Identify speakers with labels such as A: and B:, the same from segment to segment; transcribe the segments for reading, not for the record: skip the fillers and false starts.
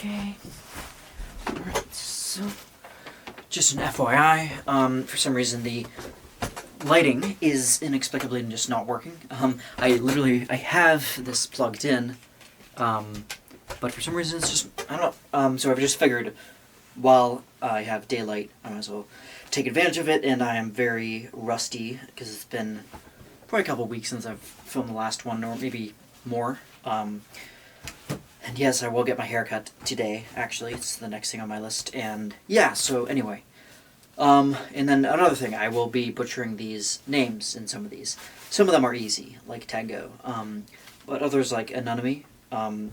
A: Okay. Alright, so just an FYI, for some reason the lighting is inexplicably just not working. I have this plugged in, but for some reason it's just, I don't know. So I've just figured while I have daylight, I might as well take advantage of it, and I am very rusty because it's been probably a couple weeks since I've filmed the last one, or maybe more. And yes, I will get my hair cut today, actually. It's the next thing on my list. And yeah, so anyway. And then another thing, I will be butchering these names in some of these. Some of them are easy, like Tango. But others, like Anonymity,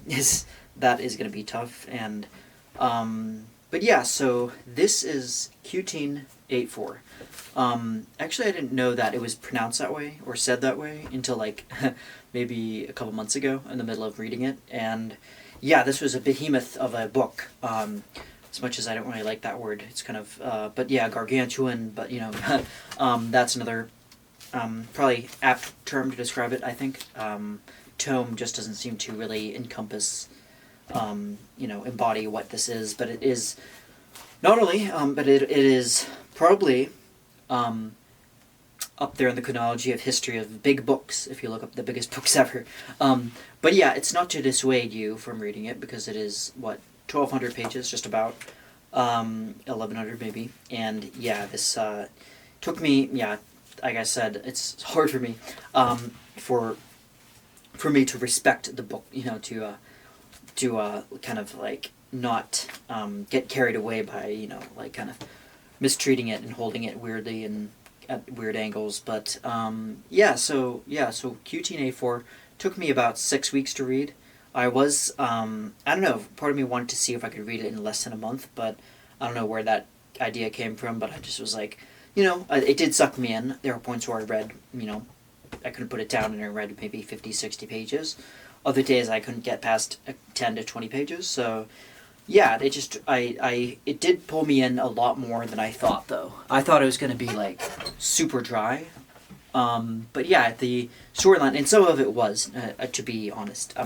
A: is going to be tough. And but yeah, so this is Q-Teen84. Actually, I didn't know that it was pronounced that way, or said that way, until like maybe a couple months ago, in the middle of reading it. And yeah, this was a behemoth of a book. As much as I don't really like that word, it's kind of, but yeah, gargantuan, but you know, that's another, probably apt term to describe it, I think. Tome just doesn't seem to really encompass, you know, embody what this is, but it is, not only, but it is probably, up there in the chronology of history of big books, if you look up the biggest books ever. But yeah, it's not to dissuade you from reading it, because it is, what, 1,200 pages, just about, 1,100 maybe, and yeah, this took me, yeah, like I said, it's hard for me, for me to respect the book, you know, to kind of like not get carried away by, you know, like kind of mistreating it and holding it weirdly and at weird angles. But yeah, so Q-Teen84 took me about 6 weeks to read. I was, I don't know, part of me wanted to see if I could read it in less than a month, but I don't know where that idea came from, but I just was like, you know, it did suck me in. There were points where I read, you know, I couldn't put it down and I read maybe 50, 60 pages. Other days I couldn't get past 10 to 20 pages, so yeah, it just, it did pull me in a lot more than I thought, though. I thought it was going to be, like, super dry. But yeah, the storyline, and some of it was, to be honest.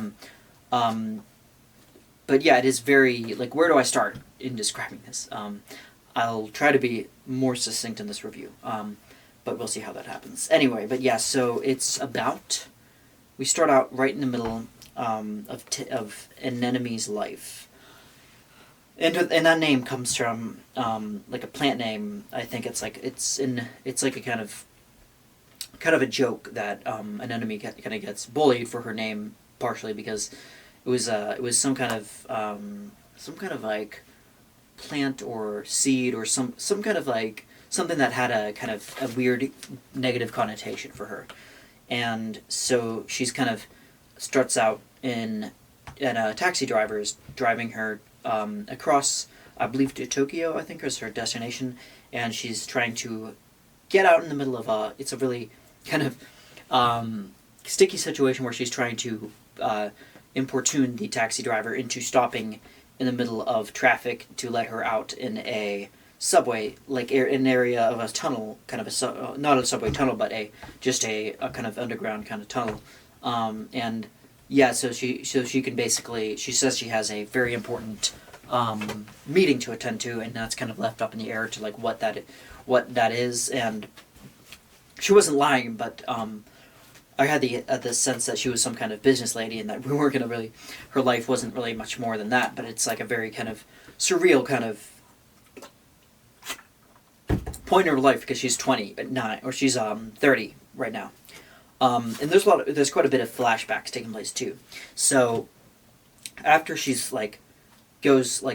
A: But yeah, it is very, like, where do I start in describing this? I'll try to be more succinct in this review, but we'll see how that happens. Anyway, but yeah, so it's about, we start out right in the middle of an enemy's life. And that name comes from like a plant name. I think it's like a kind of a joke that an enemy kind of gets bullied for her name, partially because it was some kind of like plant or seed or some kind of like something that had a kind of a weird negative connotation for her, and so she's kind of starts out and a taxi driver is driving her across, I believe, to Tokyo, I think, is her destination, and she's trying to get out in the middle of it's a really kind of sticky situation where she's trying to importune the taxi driver into stopping in the middle of traffic to let her out in a subway, like an area of a tunnel, kind of a not a subway tunnel, but just a kind of underground kind of tunnel, and yeah, so she can basically, she says she has a very important meeting to attend to, and that's kind of left up in the air to like what that is, and she wasn't lying, but I had the sense that she was some kind of business lady, and that we weren't gonna really, her life wasn't really much more than that, but it's like a very kind of surreal kind of point in her life, because she's 20, but not, or she's 30 right now. And there's quite a bit of flashbacks taking place too. So after she's like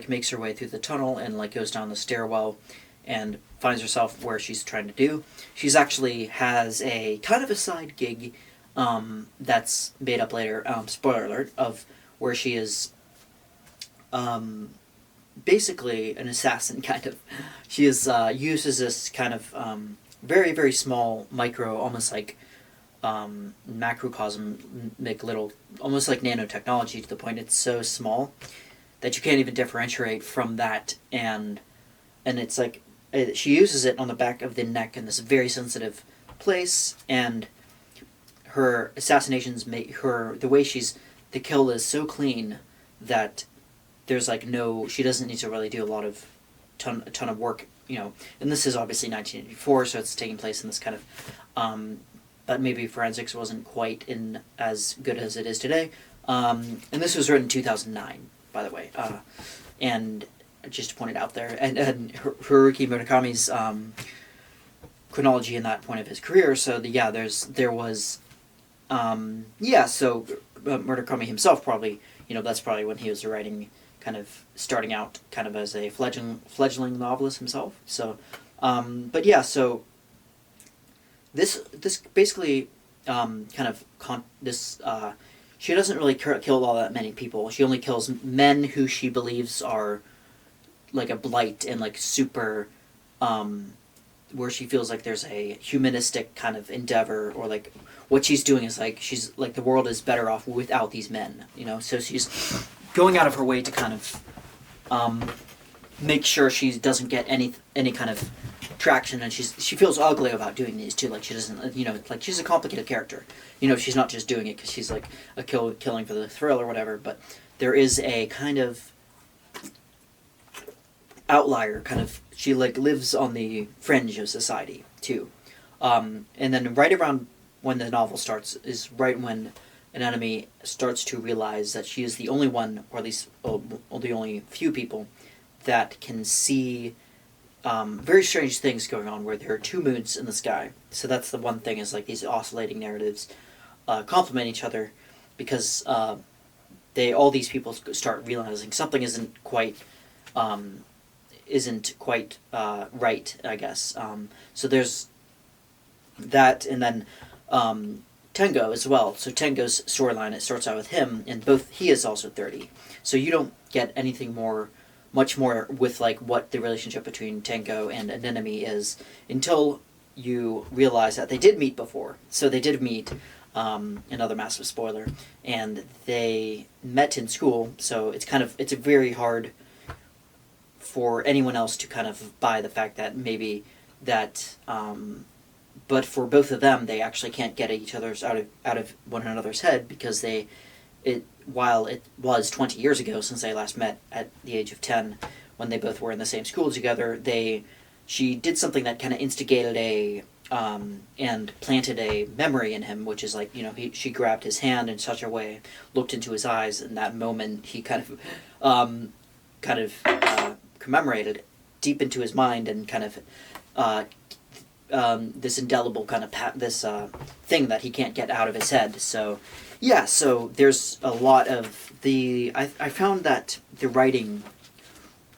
A: makes her way through the tunnel and like goes down the stairwell and finds herself where she's trying to do, she's actually has a kind of a side gig that's made up later, spoiler alert, of where she is basically an assassin, kind of. She uses this kind of very, very small micro, almost like macrocosmic little, almost like nanotechnology, to the point it's so small that you can't even differentiate from that, and it's like she uses it on the back of the neck in this very sensitive place, and her assassinations make her, the way the kill is so clean that there's like no, she doesn't need to really do a ton of work, and this is obviously 1984, so it's taking place in this kind of, but maybe forensics wasn't quite in as good as it is today. And this was written in 2009, by the way, and just to point it out there, and Haruki Murakami's chronology in that point of his career. So so Murakami himself probably, that's probably when he was writing, kind of starting out kind of as a fledgling novelist himself. So, but yeah, so this basically she doesn't really kill all that many people. She only kills men who she believes are like a blight and like super, where she feels like there's a humanistic kind of endeavor, or like what she's doing is like she's like the world is better off without these men, so she's going out of her way to kind of make sure she doesn't get any kind of traction, and she feels ugly about doing these too. Like she doesn't, like she's a complicated character. She's not just doing it because she's like killing for the thrill or whatever. But there is a kind of outlier, kind of, she like lives on the fringe of society too. And then right around when the novel starts is right when an enemy starts to realize that she is the only one, or at least the only few people that can see very strange things going on, where there are two moons in the sky. So that's the one thing, is like these oscillating narratives complement each other, because all these people start realizing something isn't quite right, I guess. So there's that, and then Tengo as well. So Tengo's storyline, it starts out with him, and he is also 30. So you don't get anything much more with like what the relationship between Tengo and an enemy is, until you realize that they did meet before. So they did meet, another massive spoiler, and they met in school. So it's very hard for anyone else to kind of buy the fact that maybe that, but for both of them, they actually can't get each other's out of one another's head, because while it was 20 years ago since they last met at the age of 10, when they both were in the same school together, she did something that kind of instigated and planted a memory in him, which is like, she grabbed his hand in such a way, looked into his eyes, and that moment he kind of commemorated deep into his mind, and kind of this indelible kind of this thing that he can't get out of his head. So yeah, so there's a lot of I found that the writing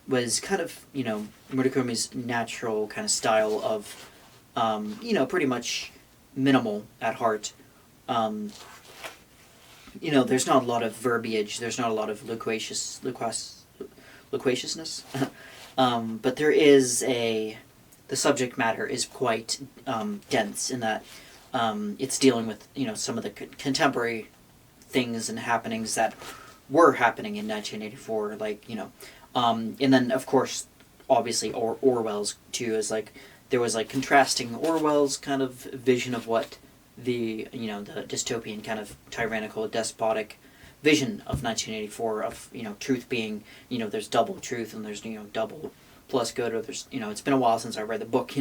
A: was kind of, Murakami's natural kind of style of, pretty much minimal at heart. There's not a lot of verbiage, there's not a lot of loquaciousness, but there is the subject matter is quite dense, in that it's dealing with, some of the contemporary things and happenings that were happening in 1984, like, and then of course, obviously Orwell's too, is like, there was like contrasting Orwell's kind of vision of what the dystopian kind of tyrannical, despotic vision of 1984, of, truth being, there's double truth, and there's, double plus good, or there's, it's been a while since I read the book,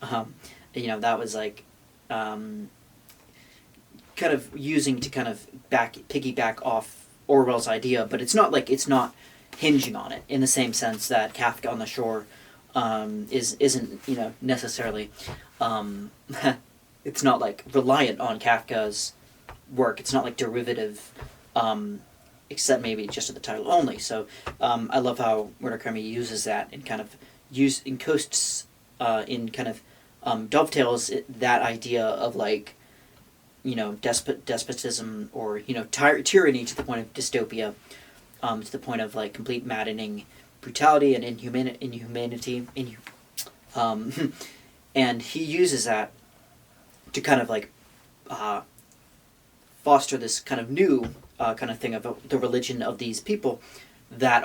A: that was like, kind of using to kind of piggyback off Orwell's idea, but it's not hinging on it in the same sense that Kafka on the Shore isn't necessarily it's not like reliant on Kafka's work. It's not like derivative, except maybe just at the title only. So I love how Murakami uses that, and kind of encoasts in kind of dovetails that idea of like, despotism, or tyranny, to the point of dystopia, to the point of like complete maddening brutality and inhumanity. And he uses that to kind of like foster this kind of new kind of thing of the religion of these people that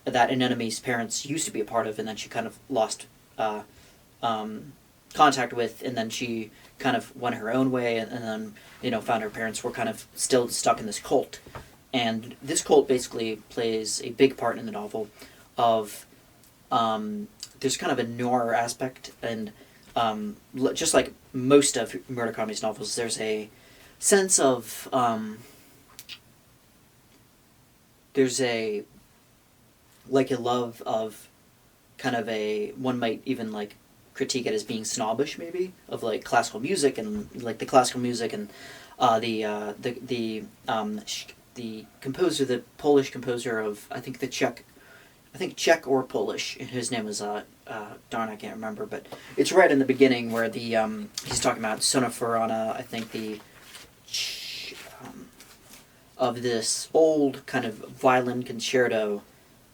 A: an enemy's parents used to be a part of, and then she kind of lost contact with, and then she kind of went her own way, and then found her parents were kind of still stuck in this cult, and this cult basically plays a big part in the novel of, there's kind of a noir aspect, and just like most of Murakami's novels, there's a sense of, there's a love of kind of one might even like critique it as being snobbish, maybe, of like classical music, and like the classical music, and the composer, the Polish composer of, I think Czech or Polish. His name is darn, I can't remember, but it's right in the beginning where he's talking about Sonaforana, I think of this old kind of violin concerto.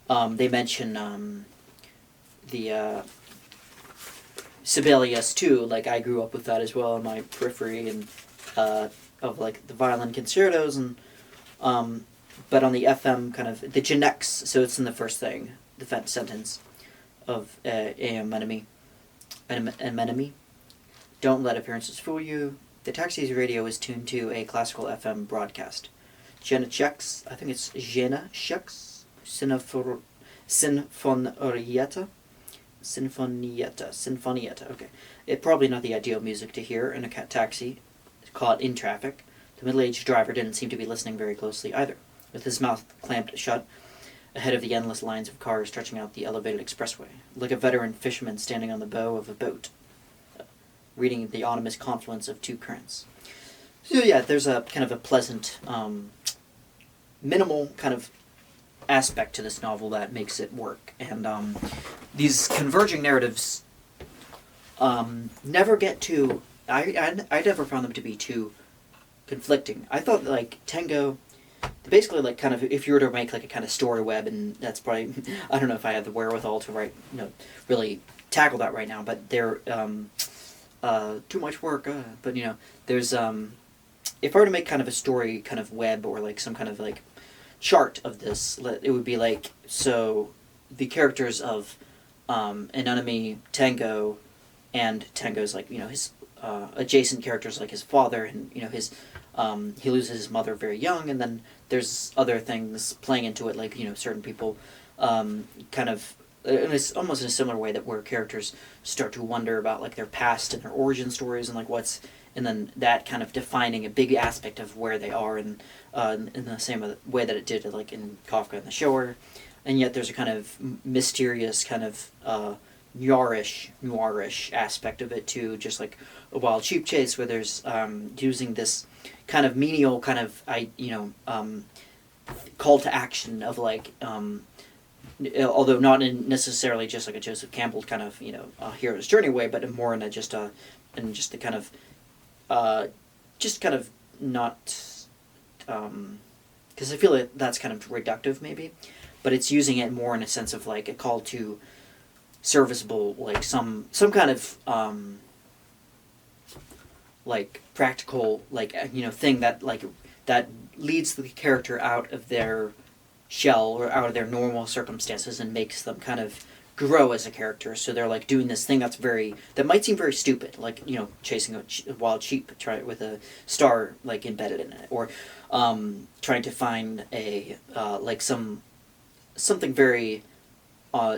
A: They mention the Sibelius too. Like, I grew up with that as well in my periphery, and of like the violin concertos, and but on the FM kind of the Genex. So it's in the first thing, the sentence of Anemone. Don't let appearances fool you. The taxi's radio is tuned to a classical FM broadcast. Genechex, I think it's Genechex, Sinfonietta, okay. It's probably not the ideal music to hear in a taxi caught in traffic. The middle-aged driver didn't seem to be listening very closely either, with his mouth clamped shut ahead of the endless lines of cars stretching out the elevated expressway, like a veteran fisherman standing on the bow of a boat, reading the ominous confluence of two currents. So yeah, there's a kind of a pleasant, minimal kind of aspect to this novel that makes it work. And these converging narratives never get too... I never found them to be too conflicting. I thought, like, Tango... Basically, like, kind of, if you were to make, like, a kind of story web, and that's probably... I don't know if I have the wherewithal to write, really tackle that right now, but they're... too much work, but, there's... if I were to make kind of a story kind of web, or, like, some kind of, like, chart of this, it would be like, so the characters of Anemone, Tango, and Tango's, like, his adjacent characters, like his father, and his he loses his mother very young, and then there's other things playing into it, like certain people kind of, and it's almost in a similar way that where characters start to wonder about like their past and their origin stories, and like and then that kind of defining a big aspect of where they are, and in the same way that it did like in Kafka and the Shore. And yet there's a kind of mysterious kind of noirish aspect of it too, just like a Wild Sheep Chase, where there's using this kind of menial kind of call to action of like although not in necessarily just like a Joseph Campbell kind of hero's journey way, but more in just the kind of not because I feel like that's kind of reductive maybe, but it's using it more in a sense of like a call to serviceable, like some kind of like practical, like thing that like that leads the character out of their shell or out of their normal circumstances and makes them kind of grow as a character. So they're like doing this thing that might seem very stupid, like chasing a wild sheep, with a star like embedded in it, or trying to find a like something very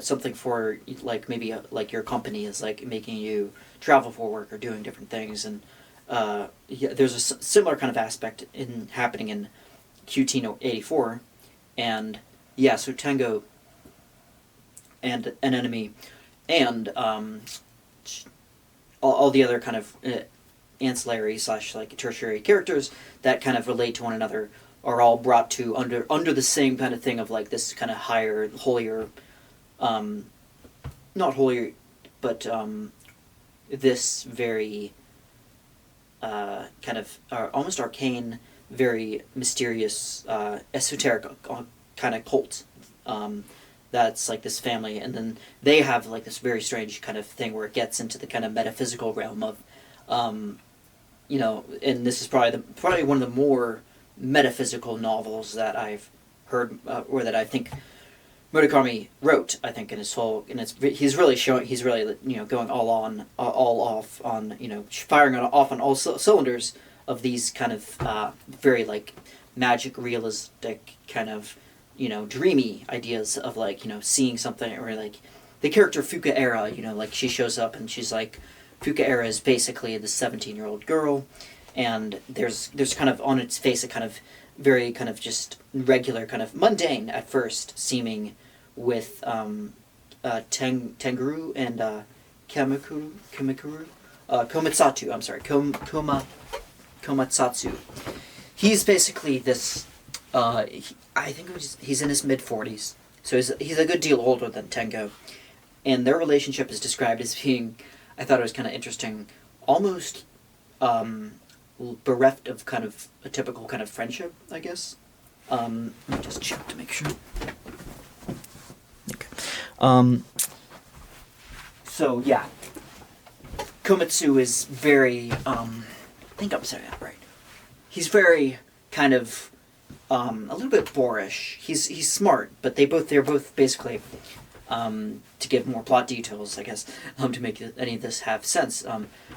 A: something for like maybe like your company is like making you travel for work or doing different things, and there's a similar kind of aspect happening in QT 84, and so Tango and an enemy, and all the other kind of ancillary / like tertiary characters that kind of relate to one another are all brought to under the same kind of thing of like this kind of higher, holier, not holier, but this very kind of almost arcane, very mysterious, esoteric kind of cult. That's like this family, and then they have like this very strange kind of thing where it gets into the kind of metaphysical realm of, and this is probably one of the more metaphysical novels that I've heard, or that I think Murakami wrote. I think in his whole, and he's really going all off on firing off on all cylinders of these kind of very like magic realistic kind of, dreamy ideas of like, seeing something, or like the character Fukaera, like she shows up and she's like, Fukaera is basically the 17-year-old girl, and there's kind of on its face a kind of very kind of just regular, kind of mundane at first seeming with Tenguru and Komatsatu. I'm sorry, Komatsatsu. He's basically this. I think he's in his mid-40s, so he's a good deal older than Tengo, and their relationship is described as being, I thought it was kind of interesting, almost bereft of kind of a typical kind of friendship, I guess. Let me just check to make sure. Okay. So yeah, Komatsu is very. I think I'm saying that right. He's very kind of a little bit boorish. He's smart, but they're both basically. To give more plot details, I guess, to make any of this have sense.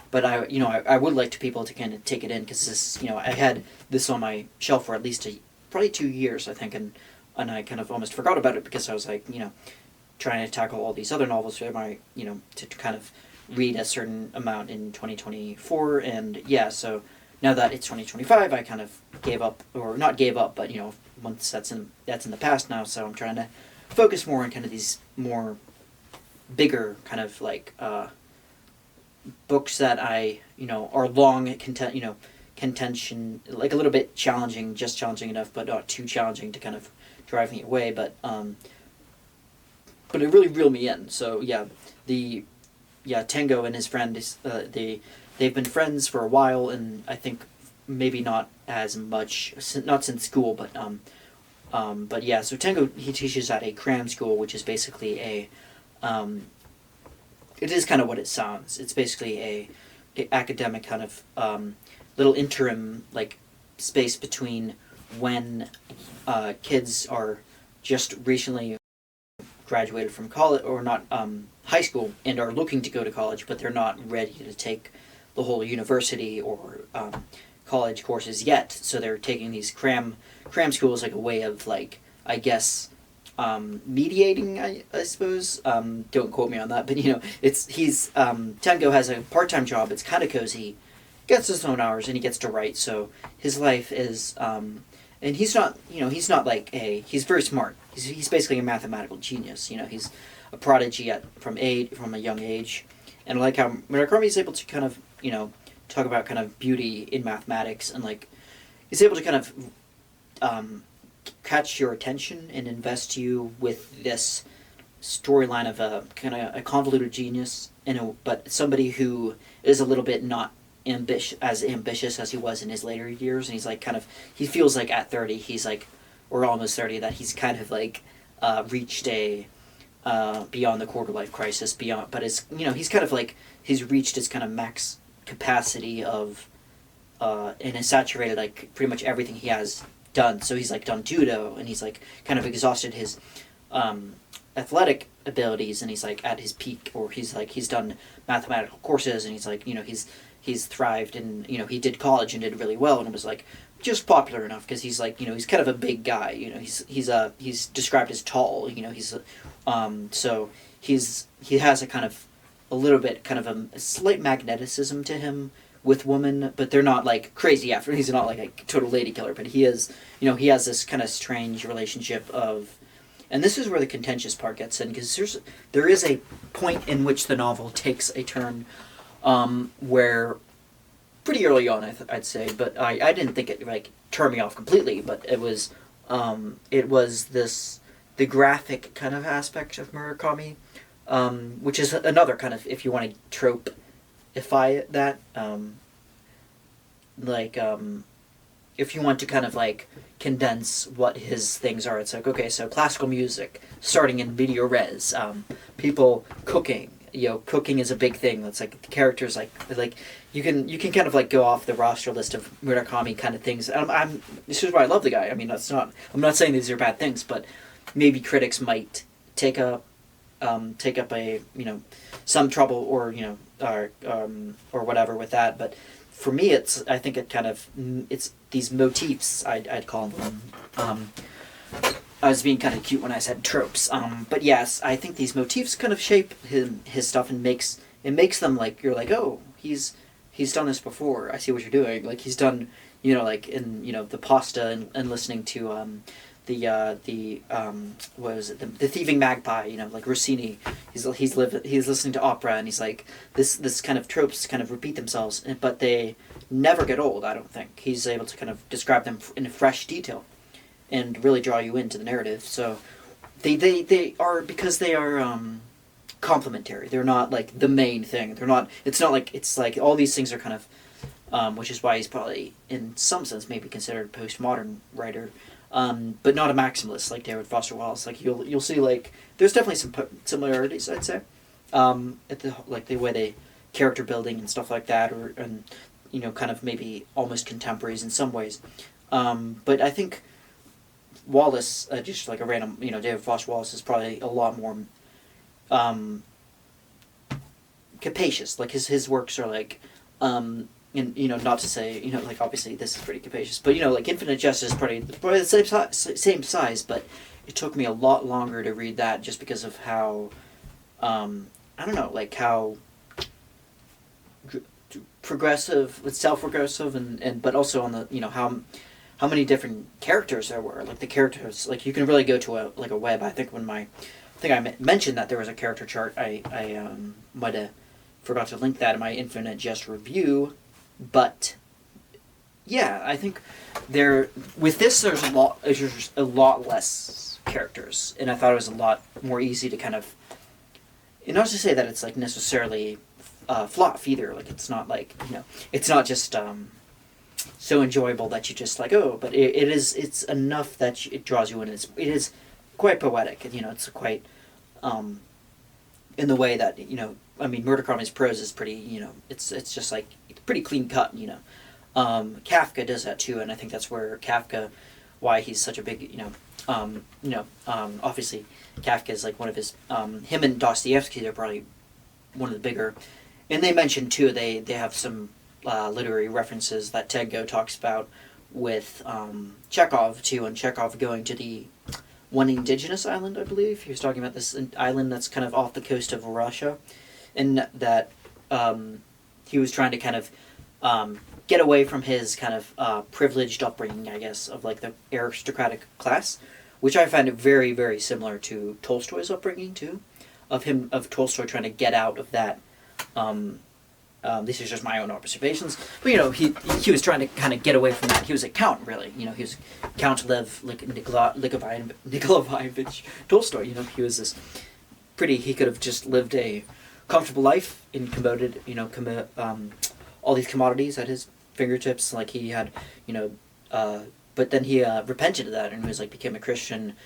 A: But I would like people to kind of take it in, because this, I had this on my shelf for at least probably 2 years, I think, and I kind of almost forgot about it because I was like, trying to tackle all these other novels for my, to kind of read a certain amount in 2024, and yeah, so now that it's 2025, I kind of gave up, or not gave up, but once that's in the past now, so I'm trying to focus more on kind of these more bigger kind of like books that I are long contention, like a little bit challenging, just challenging enough, but not too challenging to kind of drive me away. But it really reeled me in. So Tengo and his friend is they've been friends for a while, and I think maybe not as much, not since school, but yeah, so Tengo, he teaches at a cram school, which is basically it is kind of what it sounds. It's basically a academic kind of little interim like space between when kids are just recently graduated from college, or not high school, and are looking to go to college, but they're not ready to take the whole university or college courses yet. So they're taking these cram schools like a way of, like, I guess, mediating, I suppose. Don't quote me on that, but Tengo has a part-time job. It's kind of cozy, gets his own hours, and he gets to write. So his life is, and he's not he's very smart. He's basically a mathematical genius. He's a prodigy from a young age, and I like how Murakami is able to kind of talk about kind of beauty in mathematics, and like he's able to kind of catch your attention and invest you with this storyline of a kind of a convoluted genius, but somebody who is a little bit not as ambitious as he was in his later years, and he's like he feels like at 30 he's like, or almost 30, that he's kind of like reached a beyond the quarter life crisis, but he's kind of like he's reached his kind of max capacity of and has saturated like pretty much everything he has done. So he's like done judo, and he's like kind of exhausted his athletic abilities, and he's like at his peak, or he's done mathematical courses, and he's like he's thrived, and he did college and did really well, and it was like just popular enough because he's like he's kind of a big guy, he's described as tall, so he has a kind of a little bit kind of a slight magneticism to him with women, but they're not like crazy after. He's not like a total lady killer, but he is, he has this kind of strange relationship of, and this is where the contentious part gets in, because there is a point in which the novel takes a turn where pretty early on, I'd say, but I didn't think it like turned me off completely, but it was the graphic kind of aspect of Murakami, which is another kind of, if you want to trope-ify that, if you want to kind of like condense what his things are, it's like, okay, so classical music starting in video res, people cooking. Cooking is a big thing. That's like the characters like you can kind of like go off the roster list of Murakami kind of things. This is why I love the guy. I mean, I'm not saying these are bad things, but maybe critics might take up a some trouble or or whatever with that. But for me, I think it kind of, it's these motifs, I'd call them. I was being kind of cute when I said tropes. But yes, I think these motifs kind of shape his stuff and makes them like, you're like, oh, he's done this before. I see what you're doing. Like he's done, like in, the pasta and listening to what was it, the Thieving Magpie, like Rossini. He's listening to opera, and he's like, this kind of tropes kind of repeat themselves, but they never get old. I don't think he's able to kind of describe them in a fresh detail, and really draw you into the narrative. So they are, because they are complementary. They're not like the main thing. They're not. It's not like, it's like all these things are kind of, which is why he's probably in some sense maybe considered a postmodern writer. But not a maximalist like David Foster Wallace. Like you'll see, like there's definitely some similarities, I'd say, at the way they character building and stuff like that, and kind of maybe almost contemporaries in some ways. But I think Wallace, just like a random, David Foster Wallace is probably a lot more capacious. Like his works are like. And not to say, like obviously this is pretty capacious, but like Infinite Jest is probably the same size, but it took me a lot longer to read that just because of how, I don't know, like how progressive, it's self-regressive, and but also on the, how many different characters there were. Like the characters, like you can really go to a web. I think I mentioned that there was a character chart. I might have forgot to link that in my Infinite Jest review. But yeah, I think with this there's a lot less characters, and I thought it was a lot more easy to kind of, and not to say that it's like necessarily fluff either. Like it's not like it's not just so enjoyable that you just like, oh, but it's enough that it draws you in. It is quite poetic, and it's quite in the way that I mean, Murakami's prose is pretty, it's just like pretty clean cut, Kafka does that too, and I think that's where Kafka, why he's such a big, obviously Kafka is like one of his, him and Dostoevsky are probably one of the bigger, and they mentioned too, they have some literary references that Ted Go talks about with Chekhov too, and Chekhov going to the one indigenous island, I believe. He was talking about this island that's kind of off the coast of Russia, and that he was trying to kind of get away from his kind of privileged upbringing, I guess, of like the aristocratic class, which I find it very, very similar to Tolstoy's upbringing too, of Tolstoy trying to get out of that. This is just my own observations, but he was trying to kind of get away from that. He was a count, really. He was Count Lev Nikolaevich Tolstoy. He was this he could have just lived a comfortable life and commoded, all these commodities at his fingertips. Like he had, but then he repented of that and was like became a Christian,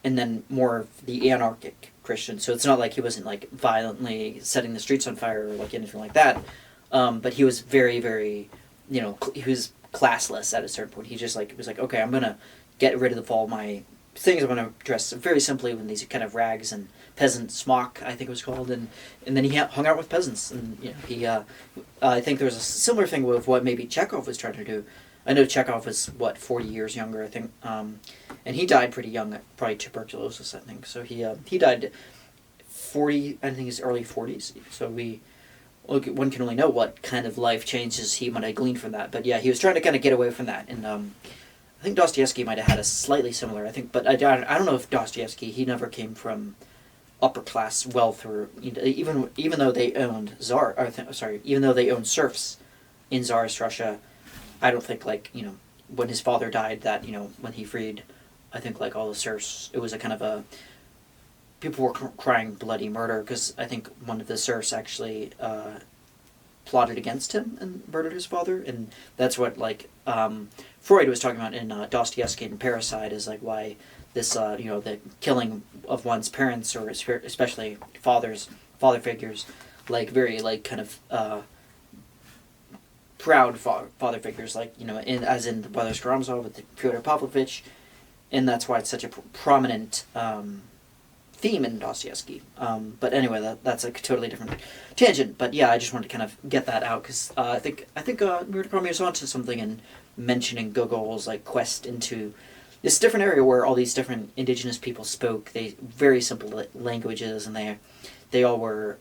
A: and then more of the anarchic Christian. So it's not like he wasn't like violently setting the streets on fire or like anything like that. But he was very, very, he was classless at a certain point. He just like was like, okay, I'm gonna get rid of all my things. I'm gonna dress very simply in these kind of rags and peasant smock, I think it was called, and then he hung out with peasants, and he I think there was a similar thing with what maybe Chekhov was trying to do. I know Chekhov was 40 years younger, I think, and he died pretty young, probably tuberculosis, I think. So he died 40, I think his early 40s. So one can only know what kind of life changes he might have gleaned from that. But yeah, he was trying to kind of get away from that, and I think Dostoevsky might have had a slightly similar. I think, but I don't know if Dostoevsky, he never came from upper class wealth, or even though they owned even though they owned serfs in Tsarist Russia, I don't think when his father died, that when he freed, I think like all the serfs, it was a kind of a, people were crying bloody murder, because I think one of the serfs actually plotted against him and murdered his father, and that's what Freud was talking about in Dostoevsky and Parasite, is like why this the killing of one's parents, or especially father figures, like very kind of proud father figures, as in the Brothers Karamazov with Fyodor Pavlovich, and that's why it's such a prominent theme in Dostoevsky. But anyway, that's a totally different tangent. But yeah, I just wanted to kind of get that out because I think Murakami was onto something in mentioning Gogol's like quest into this different area where all these different indigenous people spoke they very simple languages, and they all were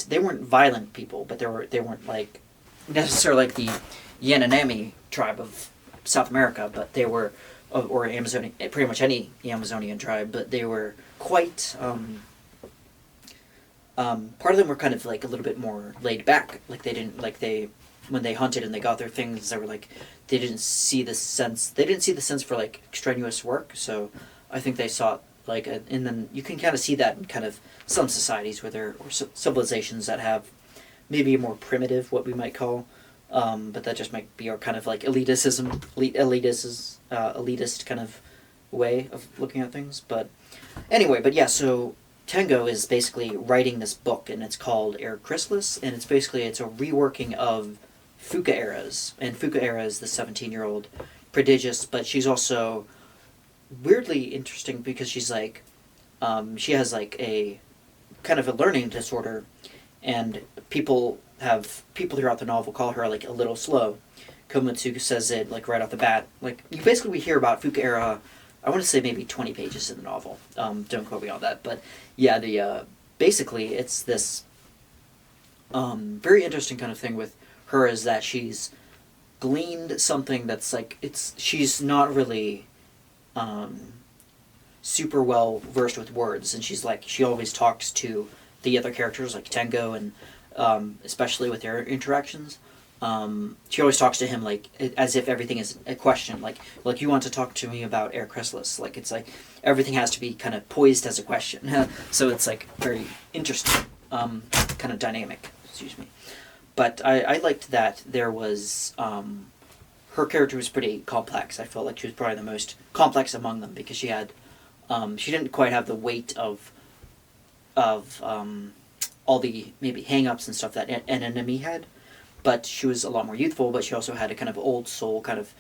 A: they weren't violent people, but they weren't like necessarily like the Yanomami tribe of South America, but they were, or Amazonian, pretty much any Amazonian tribe, but they were quite, part of them were kind of like a little bit more laid back, like they didn't, like when they hunted and they got their things, they were like, they didn't see the sense for like strenuous work, so I think they saw like, and then you can kind of see that in kind of some societies or civilizations that have maybe a more primitive, what we might call, but that just might be our kind of like elitist kind of way of looking at things. But anyway, so Tengo is basically writing this book, and it's called Air Chrysalis, and it's a reworking of Fuka Era's, and Fuka Era is the 17-year-old prodigious, but she's also weirdly interesting because she's like, she has like a kind of a learning disorder, and people throughout the novel call her like a little slow. Komatsu says it like right off the bat. Like we hear about Fuka Era, I want to say maybe 20 pages in the novel. Don't quote me on that, but yeah, basically it's this very interesting kind of thing with her is that she's gleaned something that's like she's not really super well versed with words, and she always talks to the other characters like Tengo, and especially with their interactions. She always talks to him like as if everything is a question, like you want to talk to me about Air Chrysalis, like it's like everything has to be kind of poised as a question. So it's like very interesting, kind of dynamic, excuse me. But I liked that there was her character was pretty complex. I felt like she was probably the most complex among them because she didn't quite have the weight of all the maybe hang-ups and stuff that an enemy had, but she was a lot more youthful, but she also had a kind of old soul kind of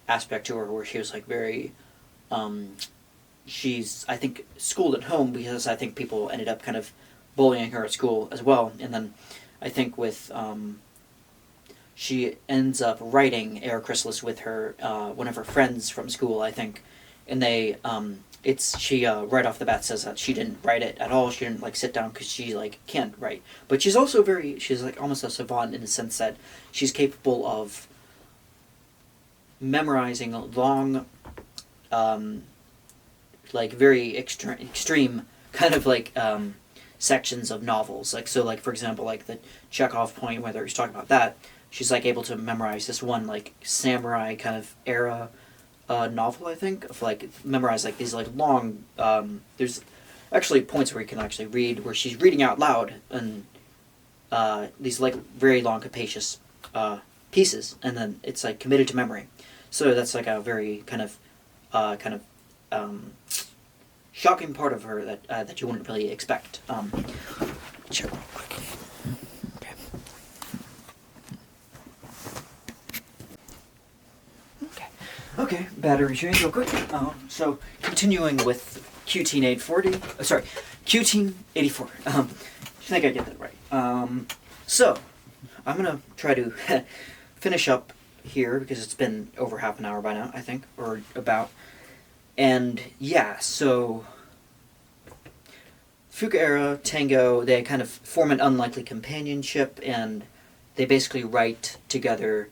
A: aspect to her where she was like very she's I think schooled at home because I think people ended up kind of bullying her at school as well, and then I think with she ends up writing Air Chrysalis with her one of her friends from school, I think, and they she right off the bat says that she didn't write it at all. She didn't like sit down because she like can't write, but she's also she's like almost a savant in the sense that she's capable of memorizing long like very extreme kind of like sections of novels, like so like for example like the Chekhov point where he's talking about that, she's like able to memorize this one like samurai kind of era novel, I think, of like memorize like these like long there's actually points where you can actually read where she's reading out loud and these like very long capacious pieces, and then it's like committed to memory. So that's like a very kind of shocking part of her that you wouldn't really expect. Check real quick. Okay, battery change real quick. So continuing with Q-Teen 840, sorry, Q-Teen 84. I think I get that right. So I'm gonna try to finish up here because it's been over half an hour by now, I think, or about. And yeah, so Fuka Era, Tengo, they kind of form an unlikely companionship, and they basically write together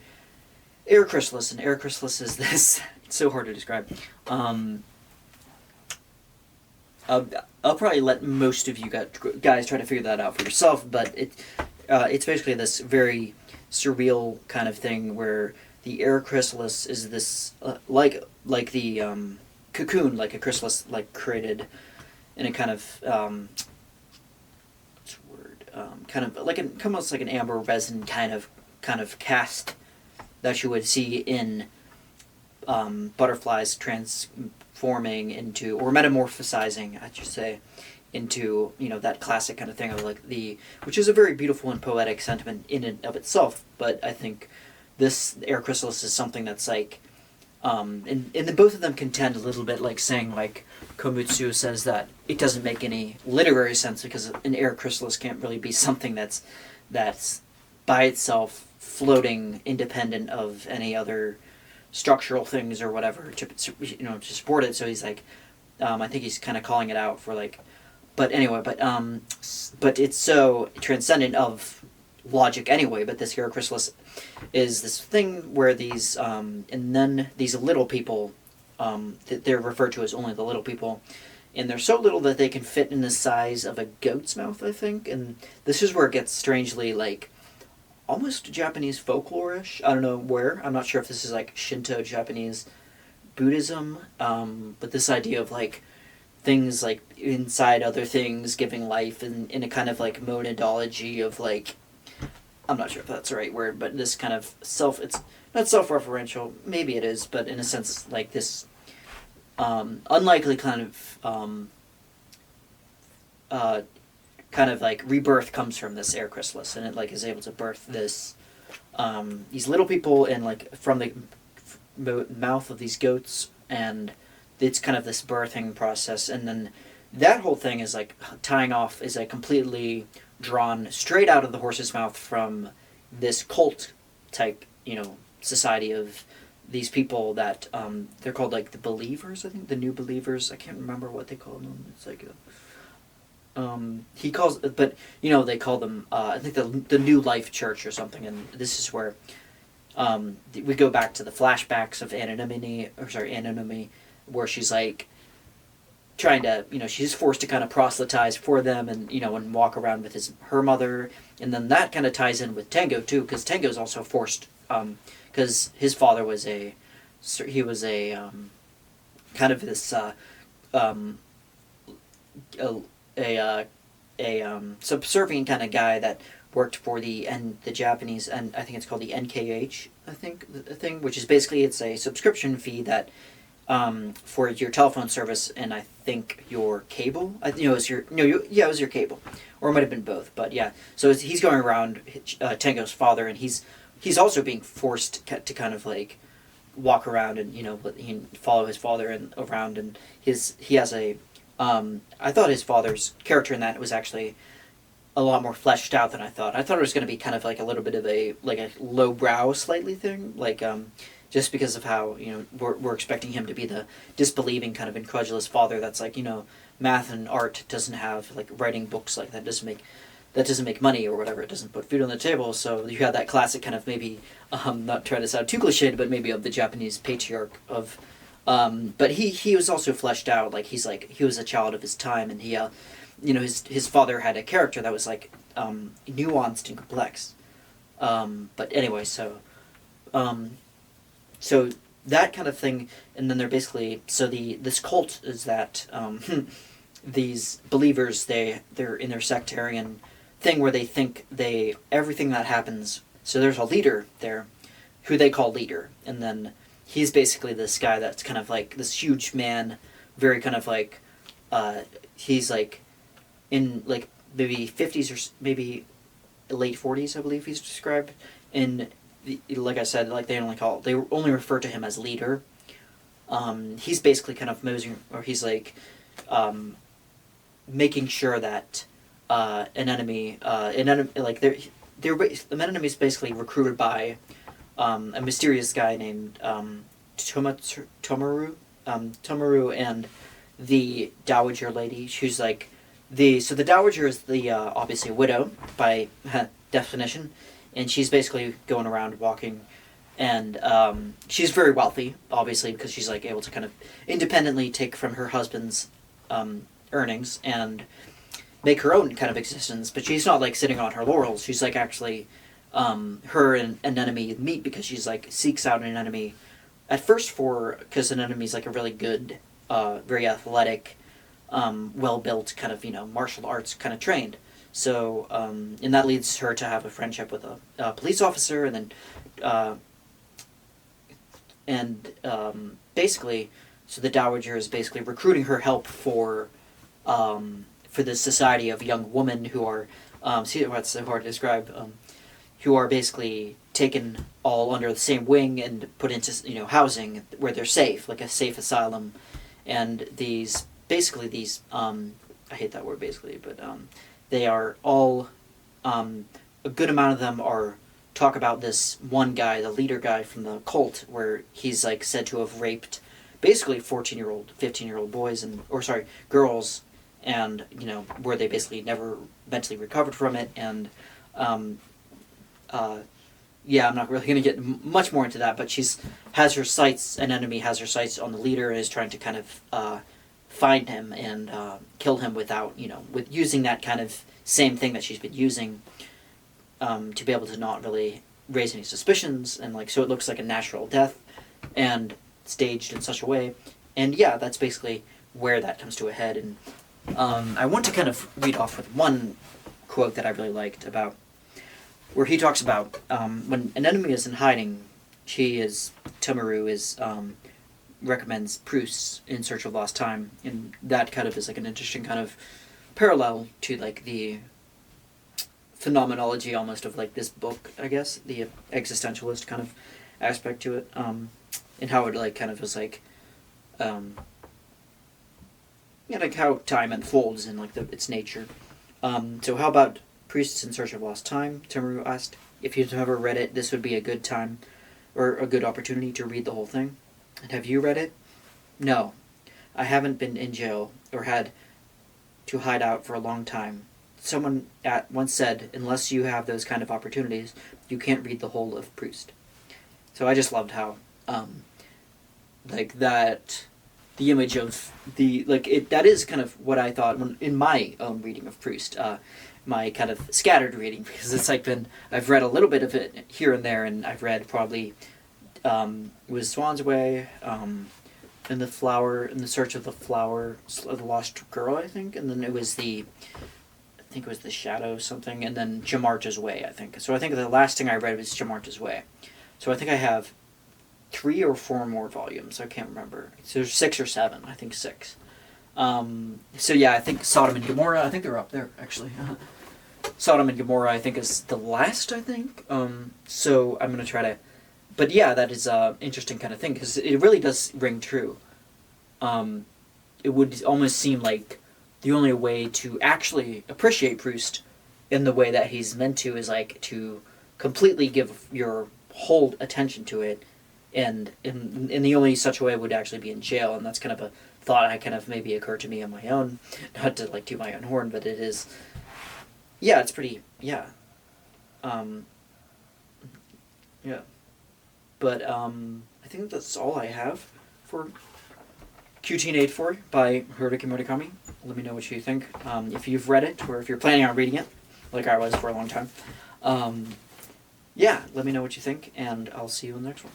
A: Air Chrysalis, and Air Chrysalis is this, it's so hard to describe. I'll probably let most of you guys try to figure that out for yourself, but it's basically this very surreal kind of thing where the Air Chrysalis is this, like the cocoon, like a chrysalis, like created in a kind of, what's the word, kind of like almost like an amber resin kind of cast that you would see in butterflies transforming into, or metamorphosizing, I should say, into, that classic kind of thing of like which is a very beautiful and poetic sentiment in and of itself, but I think this Air Chrysalis is something that's like, and then both of them contend a little bit like saying like, Komutsu says that it doesn't make any literary sense because an air chrysalis can't really be something that's by itself floating independent of any other structural things or whatever to support it. So he's like, I think he's kind of calling it out for like, but anyway, but it's so transcendent of logic anyway. But this air chrysalis is this thing where these and then these little people, they're referred to as only the little people, and they're so little that they can fit in the size of a goat's mouth, I think. And this is where it gets strangely like almost Japanese folklore-ish. I don't know where. I'm not sure if this is like Shinto, Japanese, Buddhism, but this idea of like things like inside other things giving life in a kind of like monadology of like, I'm not sure if that's the right word, but this kind of it's not self-referential, maybe it is, but in a sense like this unlikely kind of like rebirth comes from this air chrysalis, and it like is able to birth this these little people and like from the mouth of these goats, and it's kind of this birthing process. And then that whole thing is like tying off is like completely drawn straight out of the horse's mouth from this cult type society of these people that they're called like the believers, I think, the new believers. I can't remember what they call them. It's like he calls, but they call them I think the New Life Church or something. And this is where we go back to the flashbacks of Anonymity, where she's like trying to, she's forced to kind of proselytize for them and, and walk around with her mother. And then that kind of ties in with Tengo too, because Tengo's also forced, because his father was kind of this, subservient kind of guy that worked for the Japanese, and I think it's called the NKH, I think, the thing, which is basically, it's a subscription fee that for your telephone service, and I think your cable. It was your cable, or it might have been both. But yeah, so he's going around Tengo's father, and he's also being forced to kind of like walk around and follow his father around, and he has a. I thought his father's character in that was actually a lot more fleshed out than I thought. I thought it was going to be kind of like a little bit of a lowbrow slightly thing, like just because of how we're expecting him to be the disbelieving kind of incredulous father that's like math and art doesn't have, like writing books like that doesn't make money or whatever, it doesn't put food on the table. So you have that classic kind of maybe not trying to sound too cliched, but maybe of the Japanese patriarch of but he was also fleshed out, like he was a child of his time, and he his father had a character that was like nuanced and complex, but anyway, so that kind of thing. And then they're basically, this cult is that these believers, they're in their sectarian thing where they think everything that happens, so there's a leader there who they call leader, and then he's basically this guy that's kind of like this huge man, very kind of like he's like in like maybe 50s or maybe late 40s, I believe he's described. And like I said, like they only refer to him as leader. He's basically kind of moseying, or he's like making sure that an enemy like the enemy is basically recruited by a mysterious guy named Tomaru, and the Dowager lady. She's like the Dowager is the obviously a widow by definition, and she's basically going around walking, and she's very wealthy, obviously, because she's like able to kind of independently take from her husband's earnings and make her own kind of existence. But she's not like sitting on her laurels. She's like actually her and an enemy meet because she's like seeks out an enemy at first because an enemy's like a really good, very athletic, well-built kind of martial arts kind of trained. So and that leads her to have a friendship with a police officer, and then basically, so the Dowager is basically recruiting her help for this society of young women who are what's so hard to describe, who are basically taken all under the same wing and put into housing where they're safe, like a safe asylum. And these basically these, I hate that word basically, but they are all, a good amount of them are talk about this one guy, the leader guy from the cult, where he's like said to have raped basically 14-year-old, 15-year-old boys girls, and where they basically never mentally recovered from it, and yeah, I'm not really going to get much more into that, but an enemy has her sights on the leader and is trying to kind of find him and kill him without, with using that kind of same thing that she's been using to be able to not really raise any suspicions, and so it looks like a natural death and staged in such a way. And yeah, that's basically where that comes to a head. And I want to kind of read off with one quote that I really liked about where he talks about when an enemy is in hiding, Tomaru recommends Proust's In Search of Lost Time, and that kind of is an interesting kind of parallel to the phenomenology almost of this book, I guess, the existentialist kind of aspect to it, and how it kind of is how time unfolds in its nature. So how about Proust's In Search of Lost Time? Tomaru asked. If you've never read it, this would be a good time, or a good opportunity to read the whole thing. And have you read it? No. I haven't been in jail, or had to hide out for a long time. Someone once said, unless you have those kind of opportunities, you can't read the whole of Proust. So I just loved how, that, the image of that is kind of what I thought in my own reading of Proust, my kind of scattered reading, because it's I've read a little bit of it here and there, and I've read probably, was Swan's Way, In the Search of the Flower, the Lost Girl, I think, and then it was the Shadow something, and then Jamarta's Way, I think. So I think the last thing I read was Jamarta's Way. So I think I have 3 or 4 more volumes, I can't remember. So there's 6 or 7, I think 6. So yeah, I think Sodom and Gomorrah, I think they're up there, actually. Sodom and Gomorrah, I think, is the last, I think. So I'm going to try to... But yeah, that is an interesting kind of thing, because it really does ring true. It would almost seem like the only way to actually appreciate Proust in the way that he's meant to is to completely give your whole attention to it, and in the only such way would actually be in jail. And that's kind of a thought I kind of maybe occurred to me on my own, not to toot my own horn, but it is, yeah, it's pretty, yeah, yeah, but I think that's all I have for Q-Teen-84 by Haruki Murakami. Let me know what you think, if you've read it, or if you're planning on reading it, like I was for a long time. Yeah, let me know what you think, and I'll see you in the next one.